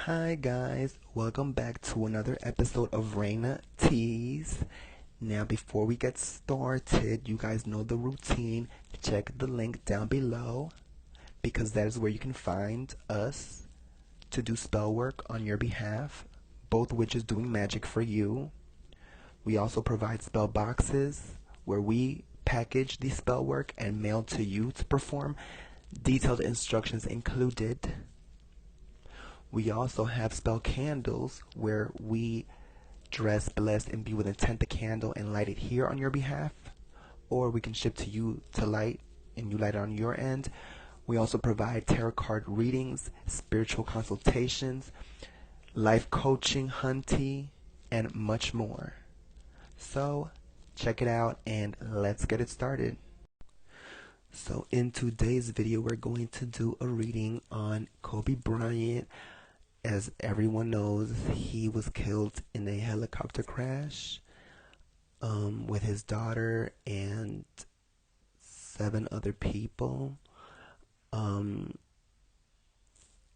Hi guys, welcome back to another episode of Raina Teas. Now before we get started, you guys know the routine. Check the link down below because that is where you can find us to do spell work on your behalf, both witches doing magic for you. We also provide spell boxes where we package the spell work and mail to you to perform, detailed instructions included. We also have spell candles where we dress, bless, and be with intent the candle and light it here on your behalf. Or we can ship to you to light and you light it on your end. We also provide tarot card readings, spiritual consultations, life coaching, hunty, and much more. So check it out and let's get it started. So in today's video, we're going to do a reading on Kobe Bryant. As everyone knows, he was killed in a helicopter crash with his daughter and 7 other people. And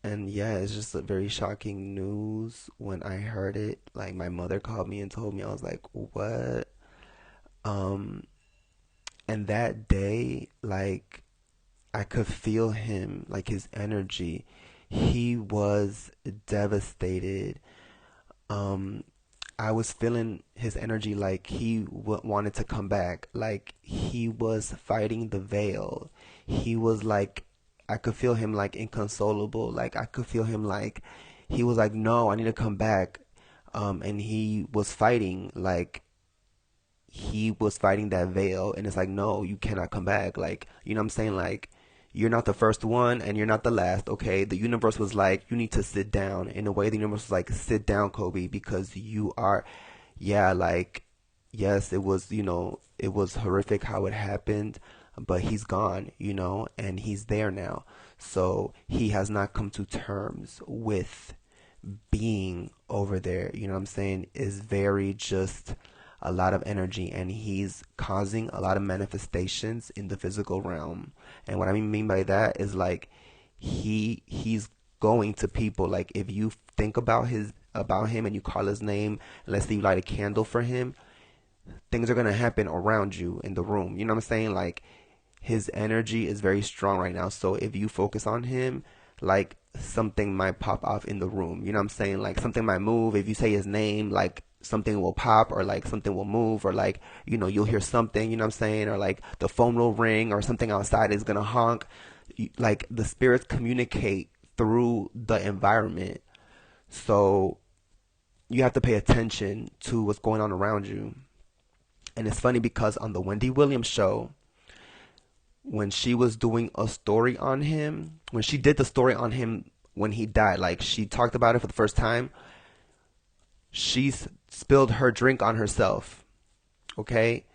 yeah, it's just a very shocking news. When I heard it, like my mother called me and told me, I was like, what? And that day, like I could feel him, like his energy. He was devastated. I was feeling his energy, like he wanted to come back, like he was fighting the veil. He was like, I could feel him like inconsolable, like I could feel him like he was like, no, I need to come back. And he was fighting, like he was fighting that veil, and it's like, no, you cannot come back. Like, you know what I'm saying? Like, you're not the first one and you're not the last, okay? The universe was like, you need to sit down. In a way, the universe was like, sit down, Kobe, because you are, yeah, like, yes, it was, it was horrific how it happened, but he's gone, and he's there now. So he has not come to terms with being over there, you know what I'm saying, is very just a lot of energy, and he's causing a lot of manifestations in the physical realm. And what I mean by that is like he's going to people. Like if you think about him and you call his name, and let's say you light a candle for him, things are gonna happen around you in the room. You know what I'm saying? Like his energy is very strong right now. So if you focus on him, like something might pop off in the room. You know what I'm saying? Like something might move. If you say his name, like something will pop, or like something will move, or like, you'll hear something, you know what I'm saying? Or like the phone will ring, or something outside is gonna honk. Like the spirits communicate through the environment. So you have to pay attention to what's going on around you. And it's funny because on the Wendy Williams show, when she was doing a story on him, when she did the story on him when he died, like she talked about it for the first time, she spilled her drink on herself. Okay?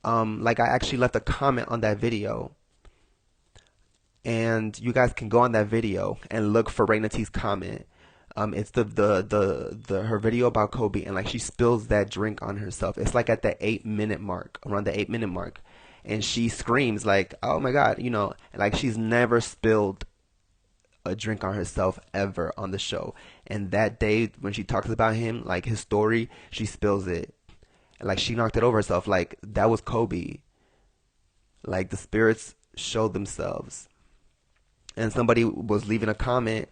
Like I actually left a comment on that video. And you guys can go on that video and look for Raina T's comment. It's the her video about Kobe, and like she spills that drink on herself. It's like at the 8-minute mark, around the 8-minute mark. And she screams like, oh my God, like she's never spilled a drink on herself ever on the show. And that day when she talks about him, like his story, she spills it. Like she knocked it over herself. Like that was Kobe. Like the spirits showed themselves. And somebody was leaving a comment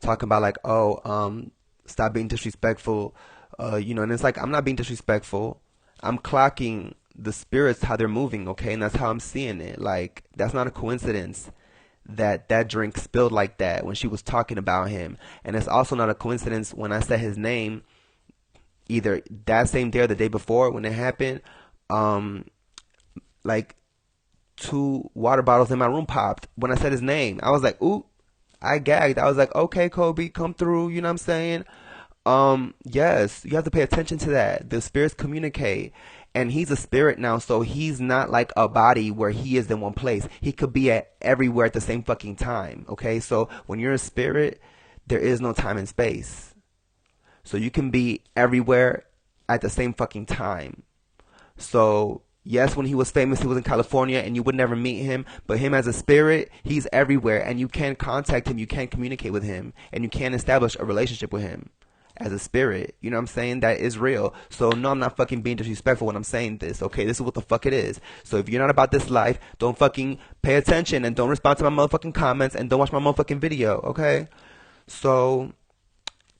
talking about like, oh, stop being disrespectful. And it's like, I'm not being disrespectful. I'm clocking the spirits, how they're moving, okay? And that's how I'm seeing it. Like, that's not a coincidence that that drink spilled like that when she was talking about him. And it's also not a coincidence when I said his name, either that same day or the day before when it happened, like 2 water bottles in my room popped when I said his name. I was like, ooh, I gagged. I was like, okay, Kobe, come through, you know what I'm saying? Yes, you have to pay attention to that. The spirits communicate. And he's a spirit now, so he's not like a body where he is in one place. He could be at everywhere at the same fucking time, okay? So when you're a spirit, there is no time and space. So you can be everywhere at the same fucking time. So Yes, when he was famous, he was in California and you would never meet him. But him as a spirit, he's everywhere and you can contact him, you can communicate with him, and you can establish a relationship with him as a spirit. You know what I'm saying? That is real. So no, I'm not fucking being disrespectful when I'm saying this. Okay, this is what the fuck it is. So if you're not about this life, don't fucking pay attention and don't respond to my motherfucking comments and don't watch my motherfucking video. Okay? So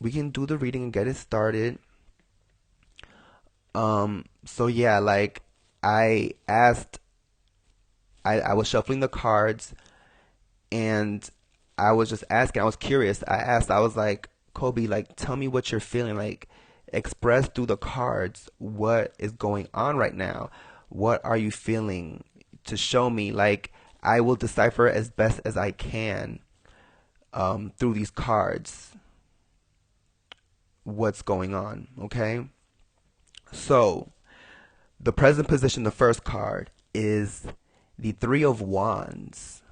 we can do the reading and get it started. So yeah, like I asked, I was shuffling the cards and I was just asking, I was curious. I asked, I was like, Kobe, like, tell me what you're feeling. Like, express through the cards what is going on right now. What are you feeling to show me? Like, I will decipher as best as I can through these cards what's going on, okay? So, the present position, the first card, is the Three of Wands.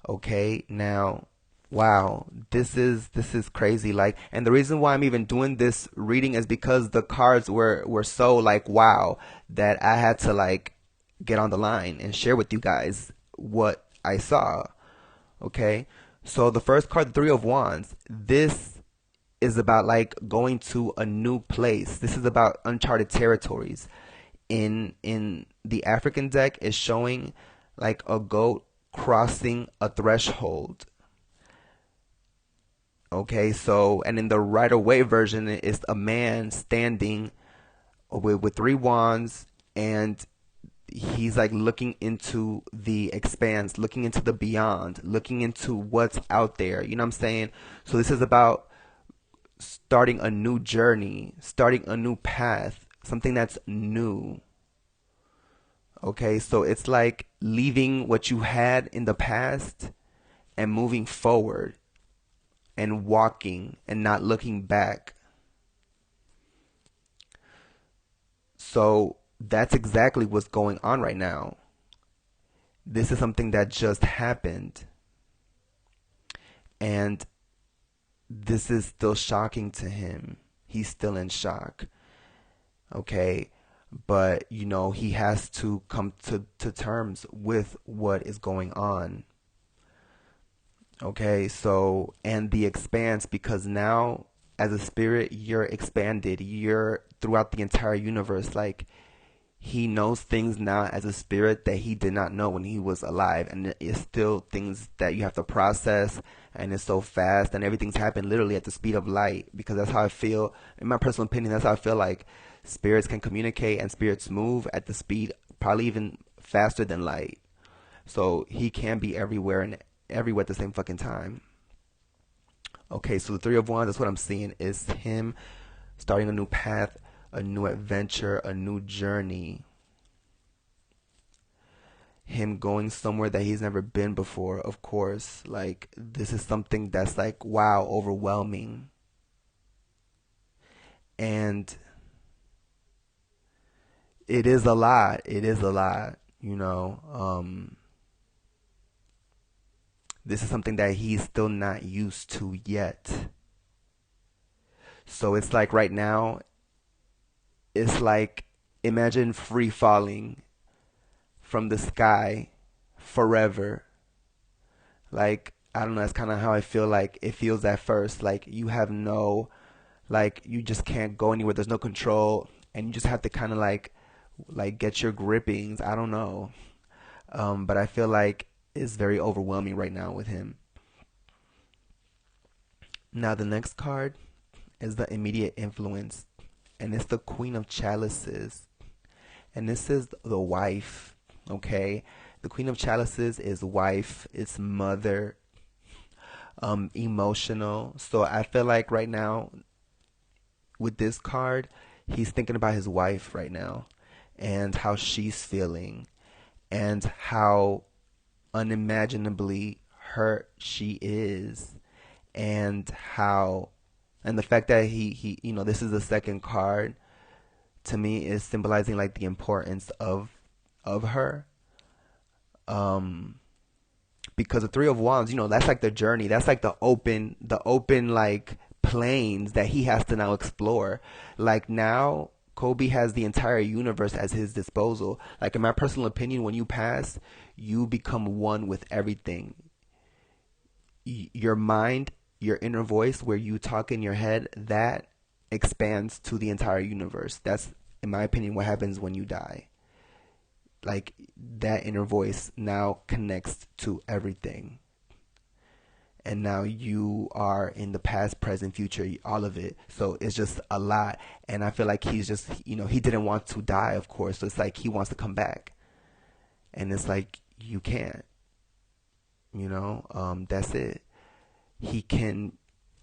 Okay, now, wow, this is crazy. Like, and the reason why I'm even doing this reading is because the cards were so like wow that I had to like get on the line and share with you guys what I saw. Okay, so the first card, the Three of Wands, this is about like going to a new place. This is about uncharted territories. In the African deck is showing like a goat crossing a threshold. Okay, so and in the Rider Waite version it's a man standing with three wands and he's like looking into the expanse, looking into the beyond, looking into what's out there. You know what I'm saying? So this is about starting a new journey, starting a new path, something that's new. Okay, so it's like leaving what you had in the past and moving forward and walking and not looking back. So that's exactly what's going on right now. This is something that just happened. And this is still shocking to him. He's still in shock. Okay. But, you know, he has to come to terms with what is going on. Okay. So, and the expanse, because now as a spirit, you're expanded. You're throughout the entire universe. Like, he knows things now as a spirit that he did not know when he was alive, and it's still things that you have to process, and it's so fast and everything's happened literally at the speed of light, because that's how I feel. In my personal opinion, that's how I feel. Like, spirits can communicate and spirits move at the speed probably even faster than light. So he can be everywhere and everywhere at the same fucking time. Okay, so the Three of Wands, that's what I'm seeing, is him starting a new path, a new adventure, a new journey. Him going somewhere that he's never been before, of course. Like, this is something that's like, wow, overwhelming. And it is a lot. It is a lot, you know. This is something that he's still not used to yet. So it's like right now, it's like imagine free falling from the sky forever. Like, I don't know, that's kind of how I feel like it feels at first. Like, you have no, like, you just can't go anywhere. There's no control, and you just have to kind of like get your grippings. I don't know. But I feel like it's very overwhelming right now with him. Now, the next card is the immediate influence, and it's the Queen of Chalices. And this is the wife, okay? The Queen of Chalices is wife, it's mother, emotional. So I feel like right now with this card, he's thinking about his wife right now and how she's feeling and how unimaginably hurt she is, and how, and the fact that he you know, this is the second card, to me is symbolizing like the importance of her, because the Three of Wands, you know, that's like the journey, that's like the open like plains that he has to now explore. Like, now Kobe has the entire universe at his disposal. Like in my personal opinion, when you pass, you become one with everything. Your mind, your inner voice, where you talk in your head, that expands to the entire universe. That's, in my opinion, what happens when you die. Like that inner voice now connects to everything. And now you are in the past, present, future, all of it. So it's just a lot. And I feel like he's just, he didn't want to die, of course. So it's like he wants to come back. And it's like, you can't, that's it. He can,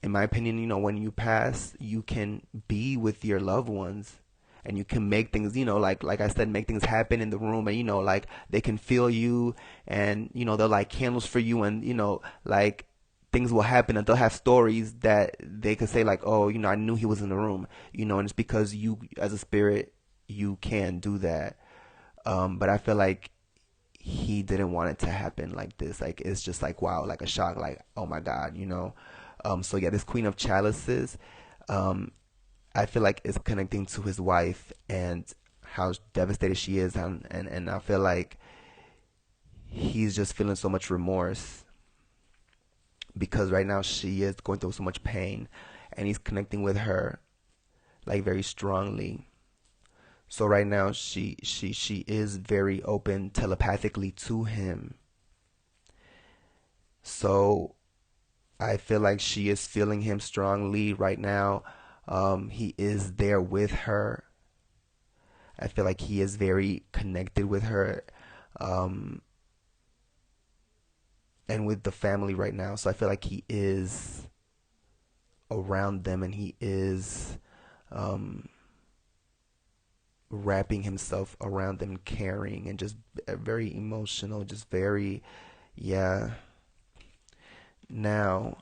in my opinion, when you pass, you can be with your loved ones, and you can make things, like I said, make things happen in the room, and like they can feel you, and they'll light candles for you, and like things will happen, and they'll have stories that they could say like, oh, I knew he was in the room, and it's because you, as a spirit, you can do that. But I feel like he didn't want it to happen like this. Like it's just like, wow, like a shock, like, oh my God, so yeah, this Queen of Chalices, um I feel like it's connecting to his wife and how devastated she is, and I feel like he's just feeling so much remorse because right now she is going through so much pain, and he's connecting with her like very strongly. So right now she is very open telepathically to him. So I feel like she is feeling him strongly right now. He is there with her. I feel like he is very connected with her, um, and with the family right now. So I feel like he is around them, and he is um, wrapping himself around them, caring, and just very emotional, just very, yeah. Now,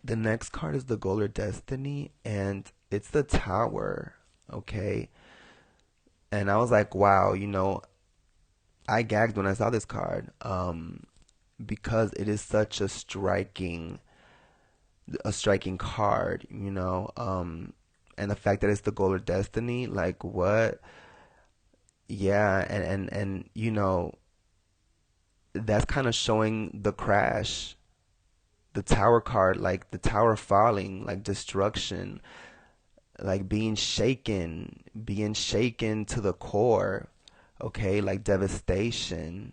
the next card is the Goal or Destiny, and it's the Tower. Okay, and I was like, wow, I gagged when I saw this card, because it is such a striking card, and the fact that it's the Goal or Destiny, like what? Yeah, and that's kind of showing the crash, the Tower card, like the tower falling, like destruction, like being shaken to the core, okay, like devastation.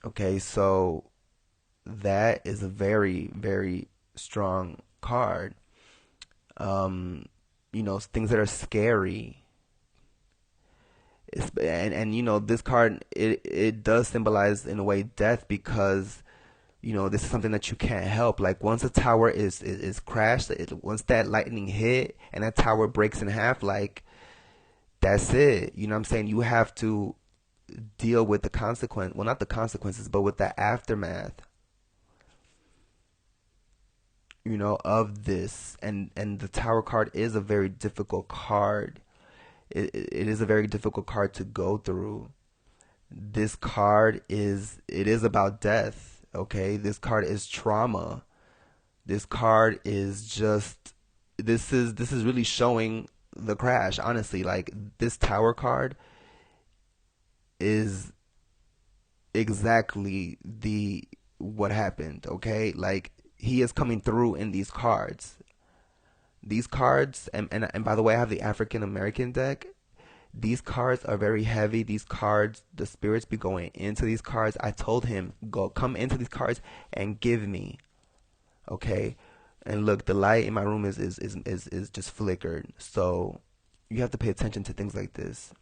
Okay, so that is a very, very strong card. Um, things that are scary. And this card, it does symbolize in a way death, because this is something that you can't help. Like once a tower is crashed, once that lightning hit and that tower breaks in half, like that's it. You know what I'm saying? You have to deal with the consequence. Well, not the consequences, but with the aftermath, of this. And the Tower card is a very difficult card. It is a very difficult card to go through. This card is about death. Okay, this card is trauma. This card is just, this is really showing the crash, honestly. Like this Tower card is exactly the what happened, okay? Like he is coming through in these cards. These cards, and by the way, I have the African American deck. These cards are very heavy. These cards, the spirits be going into these cards. I told him, go come into these cards and give me, okay? And look, the light in my room is just flickered. So you have to pay attention to things like this.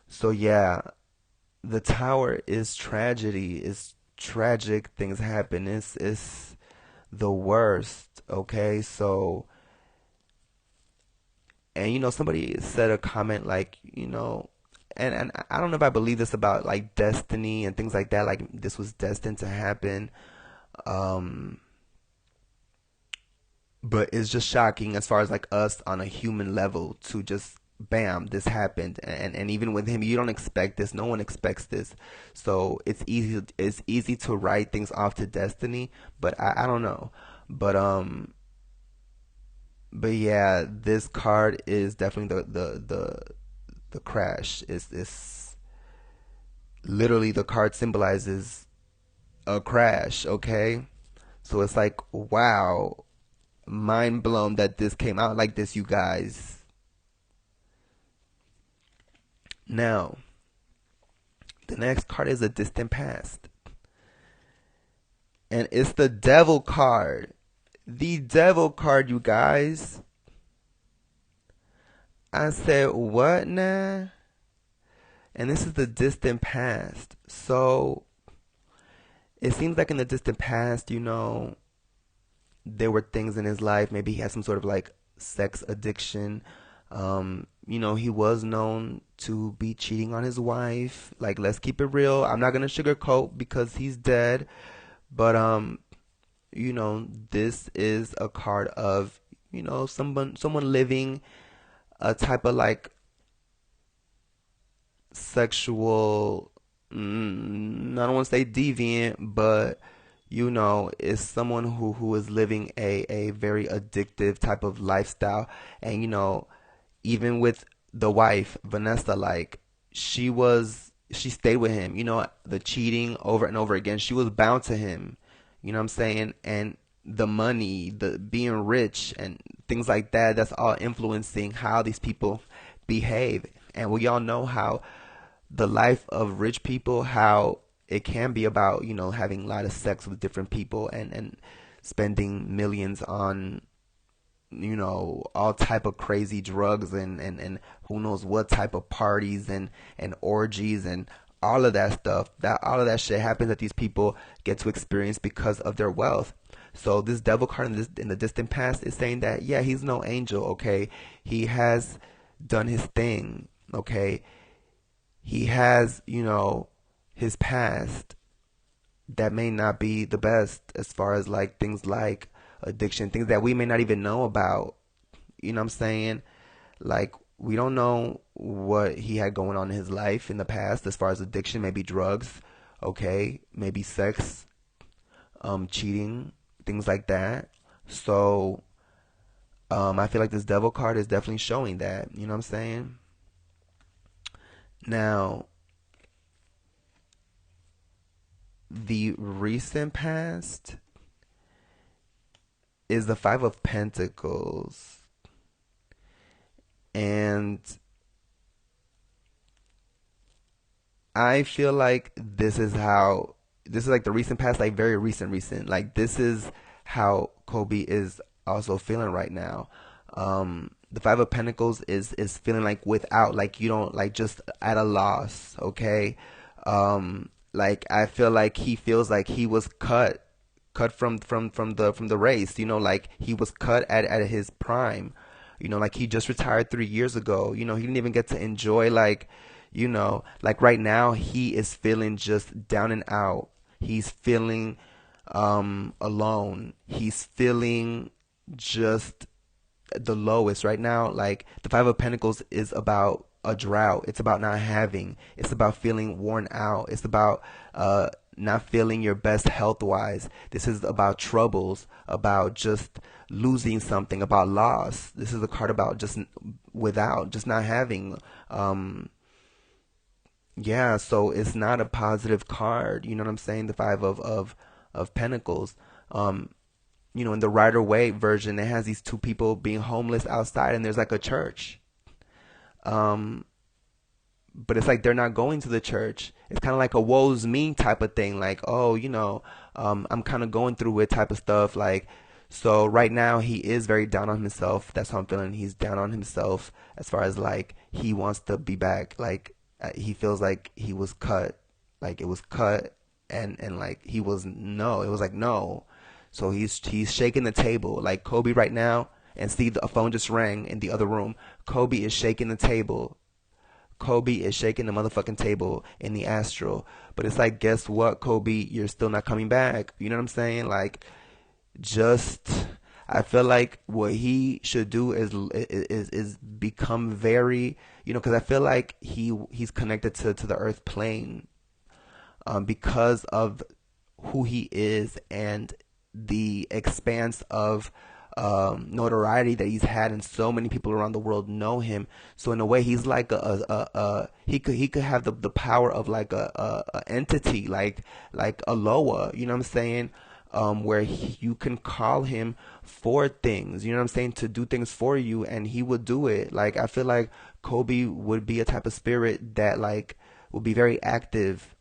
So yeah, the Tower is tragedy. It's tragic. Things happen. It's the worst. Okay, so, and somebody said a comment like, and I don't know if I believe this about like destiny and things like that. Like this was destined to happen. Um, but it's just shocking as far as like us on a human level to just bam, this happened. And even with him, you don't expect this. No one expects this. So it's easy to write things off to destiny, but I don't know. But But yeah, this card is definitely the crash. Is literally the card symbolizes a crash, okay? So it's like, wow, mind blown that this came out like this, you guys. Now, the next card is a distant past. And it's the devil card. The devil card, you guys. I said, what now? And this is the distant past. So it seems like in the distant past, there were things in his life. Maybe he had some sort of like sex addiction. He was known to be cheating on his wife. Like, let's keep it real. I'm not gonna sugarcoat because he's dead. But this is a card of, someone living a type of like sexual, I don't want to say deviant, but is someone who is living a very addictive type of lifestyle. And even with the wife, Vanessa, like she stayed with him, the cheating over and over again. She was bound to him, you know what I'm saying? And the money, the being rich and things like that, that's all influencing how these people behave. And we all know how the life of rich people, how it can be about, having a lot of sex with different people and spending millions on, all type of crazy drugs and who knows what type of parties and orgies and all of that stuff. That all of that shit happens that these people get to experience because of their wealth. So this devil card in the distant past is saying that, yeah, he's no angel, okay? He has done his thing, okay? He has, his past that may not be the best as far as like things like addiction, things that we may not even know about. You know what I'm saying? Like, we don't know what he had going on in his life in the past as far as addiction, maybe drugs, okay, maybe sex, cheating, things like that. So, I feel like this devil card is definitely showing that. You know what I'm saying? Now, the recent past is the Five of Pentacles. And I feel like this is like the recent past, like very recent. Like, this is how Kobe is also feeling right now. The Five of Pentacles is feeling like without, like, you don't, like, just at a loss, okay? Like, I feel like he feels like he was cut from the race, like he was cut at his prime. Like he just retired 3 years ago. He didn't even get to enjoy, like, like right now he is feeling just down and out. He's feeling alone. He's feeling just the lowest right now. Like, the Five of Pentacles is about a drought. It's about not having. It's about feeling worn out. It's about not feeling your best health wise. This is about troubles, about just losing something, about loss. This is a card about just without, just not having. Yeah, so it's not a positive card. You know what I'm saying? The Five of Pentacles. Um, in the Rider Waite version, it has these two people being homeless outside, and there's like a church. Um, but it's like they're not going to the church. It's kind of like a woe's me type of thing. Like, oh, I'm kind of going through it type of stuff. Like, so right now he is very down on himself. That's how I'm feeling. He's down on himself as far as like he wants to be back. Like, he feels like he was cut. Like, it was cut, and like he was no. It was like no. So he's shaking the table like Kobe right now. And see, a phone just rang in the other room. Kobe is shaking the table. Kobe is shaking the motherfucking table in the astral. But it's like, guess what, Kobe? You're still not coming back. You know what I'm saying? Like, just, I feel like what he should do is become very, because I feel like he's connected to the earth plane, because of who he is and the expanse of notoriety that he's had, and so many people around the world know him. So in a way, he's like he could have the power of like a entity, like a Loa. You know what I'm saying? Where you can call him for things. You know what I'm saying? To do things for you, and he would do it. Like I feel like Kobe would be a type of spirit that like would be very active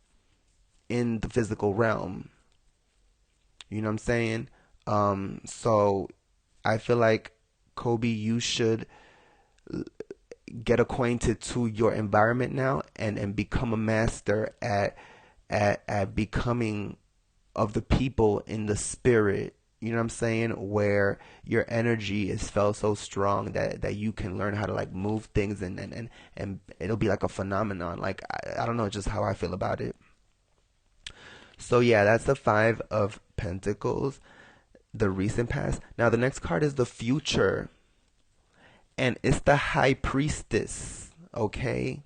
in the physical realm. You know what I'm saying? So I feel like Kobe, you should get acquainted to your environment now, and become a master at becoming of the people in the spirit. You know what I'm saying? Where your energy is felt so strong that you can learn how to like move things, and it'll be like a phenomenon. Like I don't know, just how I feel about it. So yeah, that's the Five of Pentacles, the recent past. Now the next card is the future, and it's the High Priestess. Okay,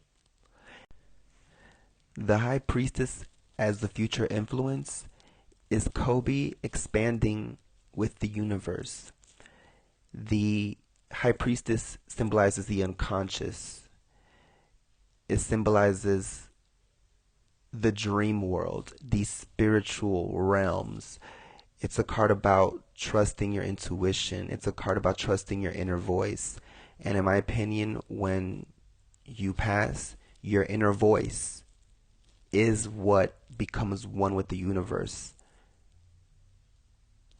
the High Priestess as the future influence is Kobe expanding with the universe. The High Priestess symbolizes the unconscious. It symbolizes the dream world, these spiritual realms. It's a card about trusting your intuition. It's a card about trusting your inner voice. And in my opinion, when you pass, your inner voice is what becomes one with the universe.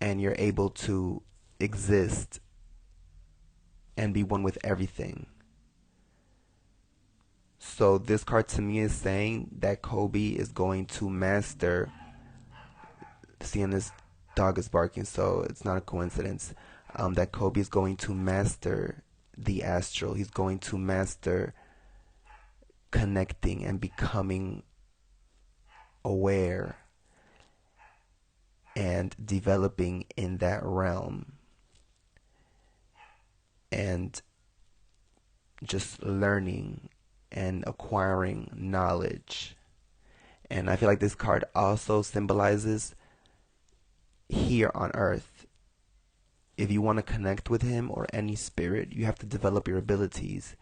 And you're able to exist and be one with everything. So this card to me is saying that Kobe is going to master. Seeing this dog is barking, so it's not a coincidence. That Kobe is going to master the astral. He's going to master connecting and becoming aware and developing in that realm, and just learning and acquiring knowledge. And I feel like this card also symbolizes here on earth. If you want to connect with him or any spirit, you have to develop your abilities.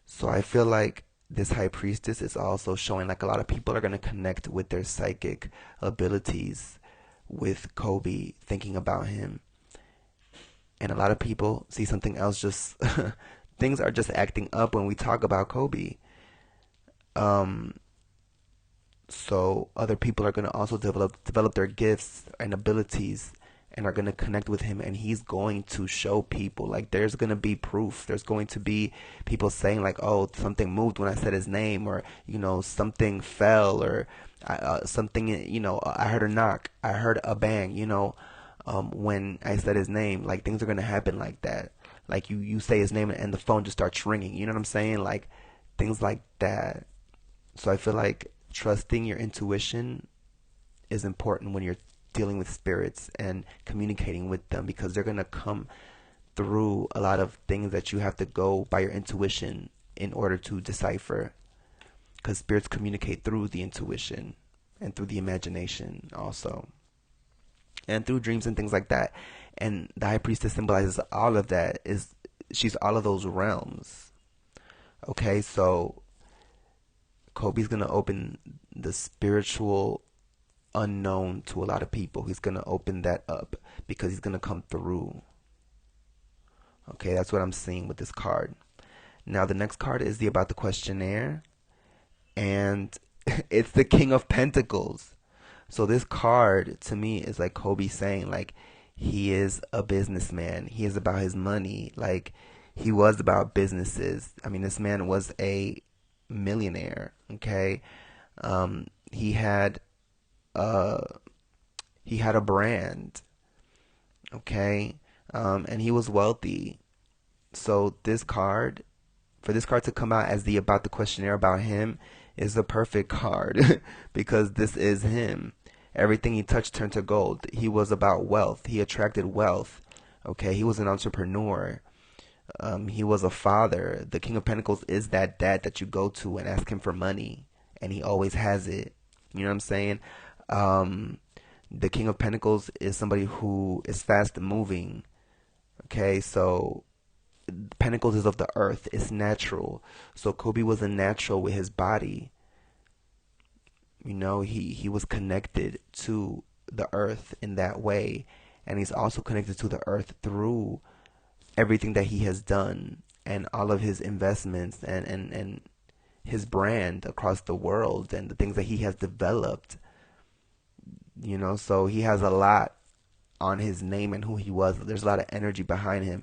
So I feel like this High Priestess is also showing like a lot of people are going to connect with their psychic abilities with Kobe, thinking about him. And a lot of people see something else, just things are just acting up when we talk about Kobe. Um, so other people are going to also develop their gifts and abilities, and are going to connect with him, and he's going to show people. Like there's going to be proof. There's going to be people saying like, oh, something moved when I said his name, or something fell, or something, I heard a knock, I heard a bang, when I said his name. Like things are going to happen like that. Like you say his name and the phone just starts ringing. You know what I'm saying? Like things like that. So I feel like trusting your intuition is important when you're dealing with spirits and communicating with them, because they're going to come through a lot of things that you have to go by your intuition in order to decipher, because spirits communicate through the intuition and through the imagination also, and through dreams and things like that. And the High Priestess symbolizes all of that. She's all of those realms. Okay, so Kobe's going to open the spiritual unknown to a lot of people. He's going to open that up because he's going to come through. Okay, that's what I'm seeing with this card. Now the next card is the About the Questionnaire, and it's the King of Pentacles. So this card to me is like Kobe saying like he is a businessman. He is about his money. Like he was about businesses. I mean, this man was a millionaire. Okay, he had uh he had a brand. Okay, and he was wealthy. So for this card to come out as the About the Questionnaire about him is the perfect card because this is him. Everything he touched turned to gold. He was about wealth. He attracted wealth. Okay, he was an entrepreneur. He was a father. The King of Pentacles is that dad that you go to and ask him for money, and he always has it. You know what I'm saying? Um, the King of Pentacles is somebody who is fast moving. Okay, so Pentacles is of the earth. It's natural. So Kobe was a natural with his body. You know, he was connected to the earth in that way. And he's also connected to the earth through everything that he has done and all of his investments and his brand across the world and the things that he has developed. You know, so he has a lot on his name and who he was. There's a lot of energy behind him.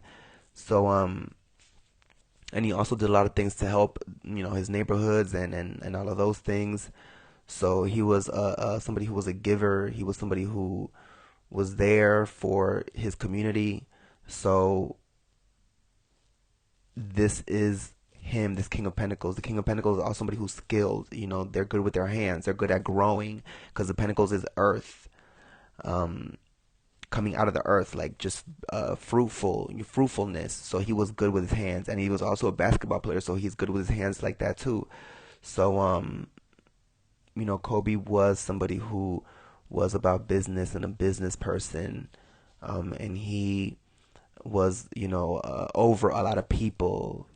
So and he also did a lot of things to help, you know, his neighborhoods and all of those things. So he was somebody who was a giver. He was somebody who was there for his community. So this is him, this King of Pentacles. The King of Pentacles is also somebody who's skilled. You know, they're good with their hands. They're good at growing because the Pentacles is earth. Coming out of the earth, like just fruitfulness. So he was good with his hands, and he was also a basketball player, so he's good with his hands like that too. So you know, Kobe was somebody who was about business and a business person, and he was, you know, over a lot of people.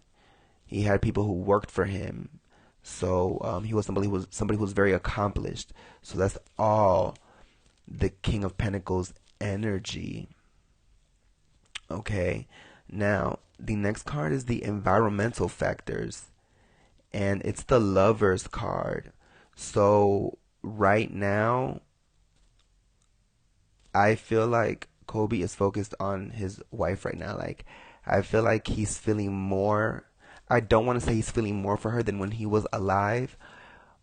He had people who worked for him. So he was somebody who was very accomplished. So that's all the King of Pentacles energy. Okay. Now, the next card is the environmental factors, and it's the Lovers card. So, right now, I feel like Kobe is focused on his wife right now. Like, I feel like he's feeling more. I don't want to say he's feeling more for her than when he was alive,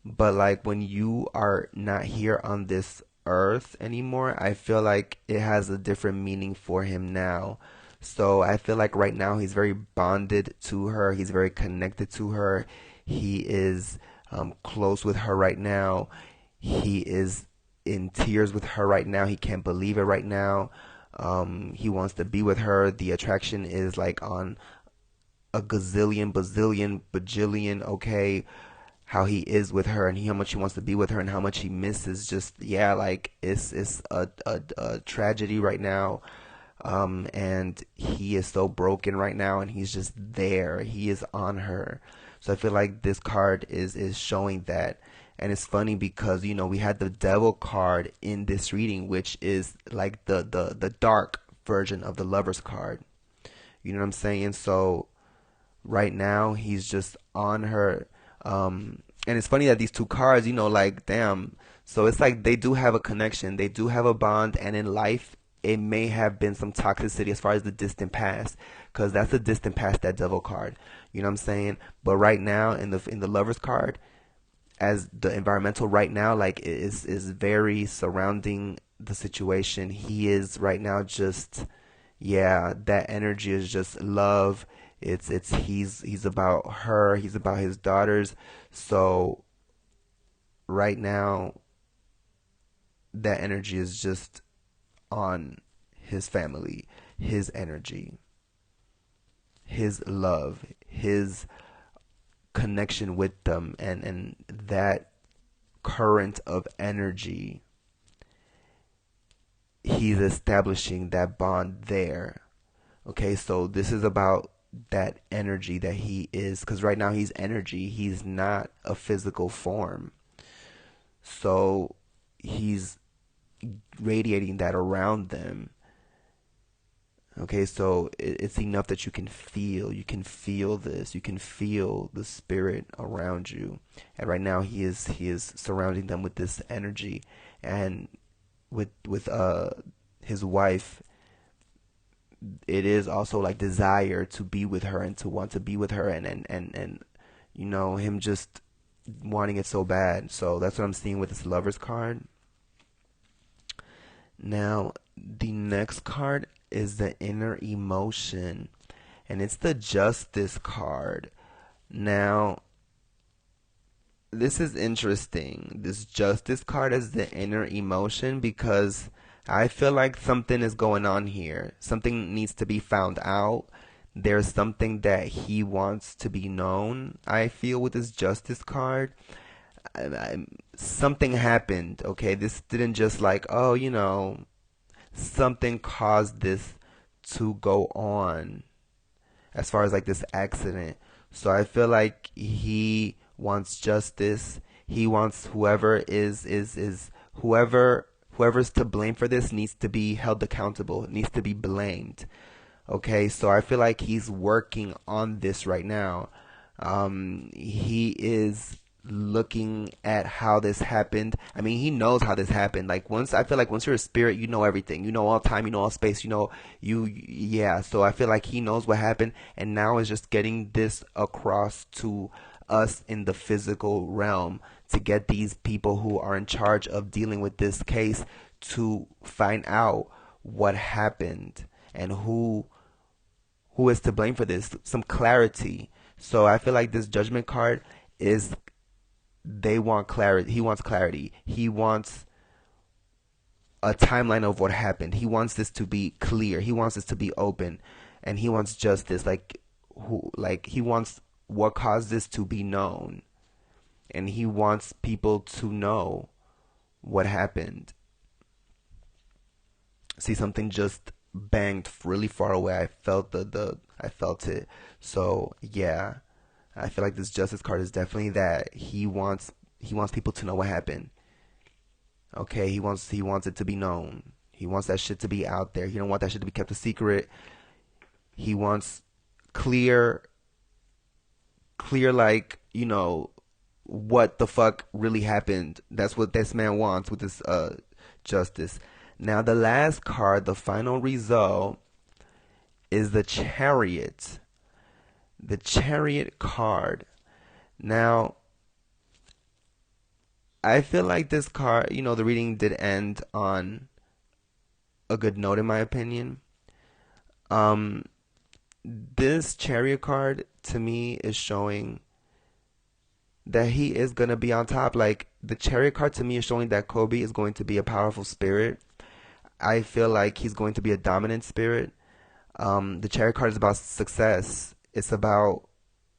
but like when you are not here on this earth anymore, I feel like it has a different meaning for him now. So I feel like right now he's very bonded to her. He's very connected to her. He is close with her right now. He is in tears with her right now. He can't believe it right now. He wants to be with her. The attraction is like on a gazillion, bazillion, bajillion, okay, how he is with her and how much he wants to be with her and how much he misses. Just yeah, like it's a tragedy right now. And he is so broken right now, and he's just there. He is on her. So I feel like this card is showing that. And it's funny because, you know, we had the Devil card in this reading, which is like the dark version of the Lovers card. You know what I'm saying? So right now he's just on her. And it's funny that these two cards, you know, like damn. So it's like they do have a connection, they do have a bond, and in life it may have been some toxicity as far as the distant past, because that's the distant past, that Devil card. You know what I'm saying? But right now in the Lovers card, as the environmental right now, like is very surrounding the situation. He is right now just yeah, that energy is just love. It's he's about her, he's about his daughters. So right now that energy is just on his family, his energy, his love, his connection with them, and that current of energy, he's establishing that bond there. Okay, so this is about that energy that he is, because right now he's energy, he's not a physical form. So he's radiating that around them. Okay, so it's enough that you can feel this, you can feel the spirit around you. And right now he is surrounding them with this energy, and with his wife, it is also like desire to be with her and to want to be with her, and you know, him just wanting it so bad. So that's what I'm seeing with this Lovers card. Now, the next card is the Inner Emotion, and it's the Justice card. Now, this is interesting. This Justice card is the Inner Emotion because I feel like something is going on here. Something needs to be found out. There's something that he wants to be known, I feel, with this Justice card. Something happened, okay? This didn't just like, oh, you know, something caused this to go on as far as like this accident. So I feel like he wants justice. He wants whoever's to blame for this needs to be held accountable, needs to be blamed. Okay, so I feel like he's working on this right now. He is looking at how this happened. I mean, he knows how this happened. Like once, I feel like once you're a spirit, you know everything. You know all time, you know all space, yeah. So I feel like he knows what happened, and now is just getting this across to us in the physical realm to get these people who are in charge of dealing with this case to find out what happened and who is to blame for this, some clarity. So I feel like this judgment card is, they want clarity. He wants clarity. He wants a timeline of what happened. He wants this to be clear. He wants this to be open, and he wants justice. He wants what caused this to be known, and he wants people to know what happened. See, something just banged really far away. I felt I felt it. So yeah, I feel like this justice card is definitely that. He wants people to know what happened. Okay, he wants it to be known. He wants that shit to be out there. He don't want that shit to be kept a secret. He wants clear like, what the fuck really happened. That's what this man wants with this justice. Now the last card, the final result, is the Chariot. The Chariot card. Now, I feel like this card, the reading did end on a good note in my opinion. Um, this Chariot card to me is showing that he is gonna be on top. Like the Chariot card to me is showing that Kobe is going to be a powerful spirit. I feel like he's going to be a dominant spirit. The Chariot card is about success. It's about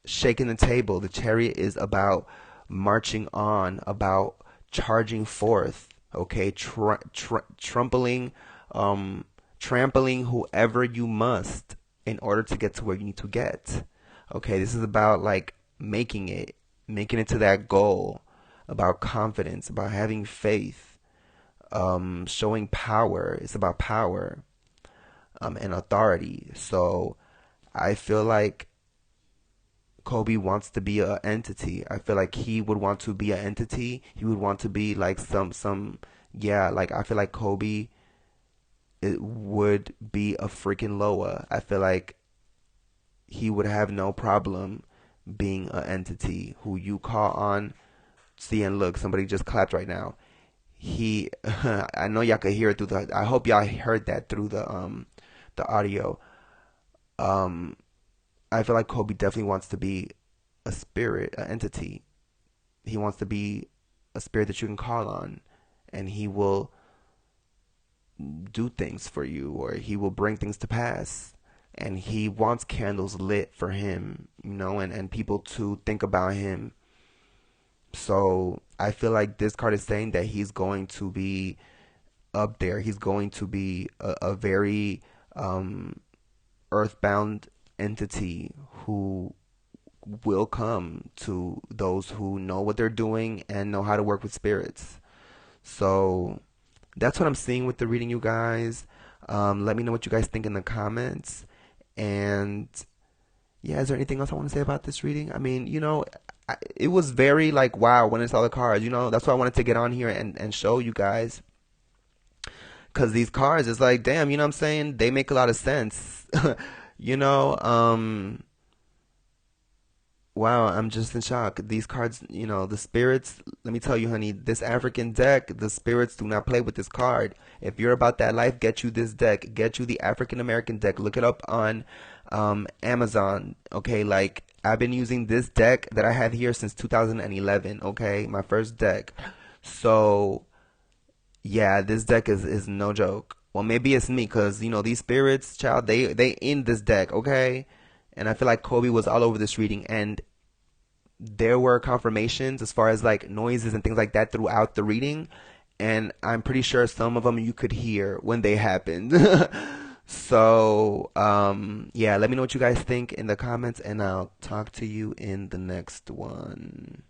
shaking the table. The Chariot is about marching on, about charging forth. Okay, trampling whoever you must in order to get to where you need to get. Okay, this is about like making it to that goal. About confidence, about having faith, showing power. It's about power, and authority. So I feel like Kobe wants to be an entity. I feel like he would want to be an entity. He would want to be like yeah, like I feel like Kobe, it would be a freaking Loa. I feel like he would have no problem being an entity who you call on. See, and look, somebody just clapped right now. I know y'all could hear it I hope y'all heard that through the audio. Um, I feel like Kobe definitely wants to be a spirit, an entity. He wants to be a spirit that you can call on, and he will do things for you, or he will bring things to pass. And he wants candles lit for him, and people to think about him. So I feel like this card is saying that he's going to be up there. He's going to be a very earthbound entity who will come to those who know what they're doing and know how to work with spirits. So that's what I'm seeing with the reading, you guys. Let me know what you guys think in the comments. And yeah, is there anything else I want to say about this reading? I mean, it was very like, wow, when I saw the cards, that's why I wanted to get on here and show you guys. Because these cards, it's like, damn, what I'm saying? They make a lot of sense. you know, um, Wow, I'm just in shock. These cards, the spirits, let me tell you, honey, this African deck, the spirits do not play with this card. If you're about that life, get you this deck. Get you the African American deck. Look it up on Amazon. Okay, like I've been using this deck that I have here since 2011. Okay, my first deck. So, yeah, this deck is no joke. Well, maybe it's me because, these spirits, child, they in this deck, okay? And I feel like Kobe was all over this reading, and there were confirmations as far as like noises and things like that throughout the reading, and I'm pretty sure some of them you could hear when they happened. So, yeah, let me know what you guys think in the comments, and I'll talk to you in the next one.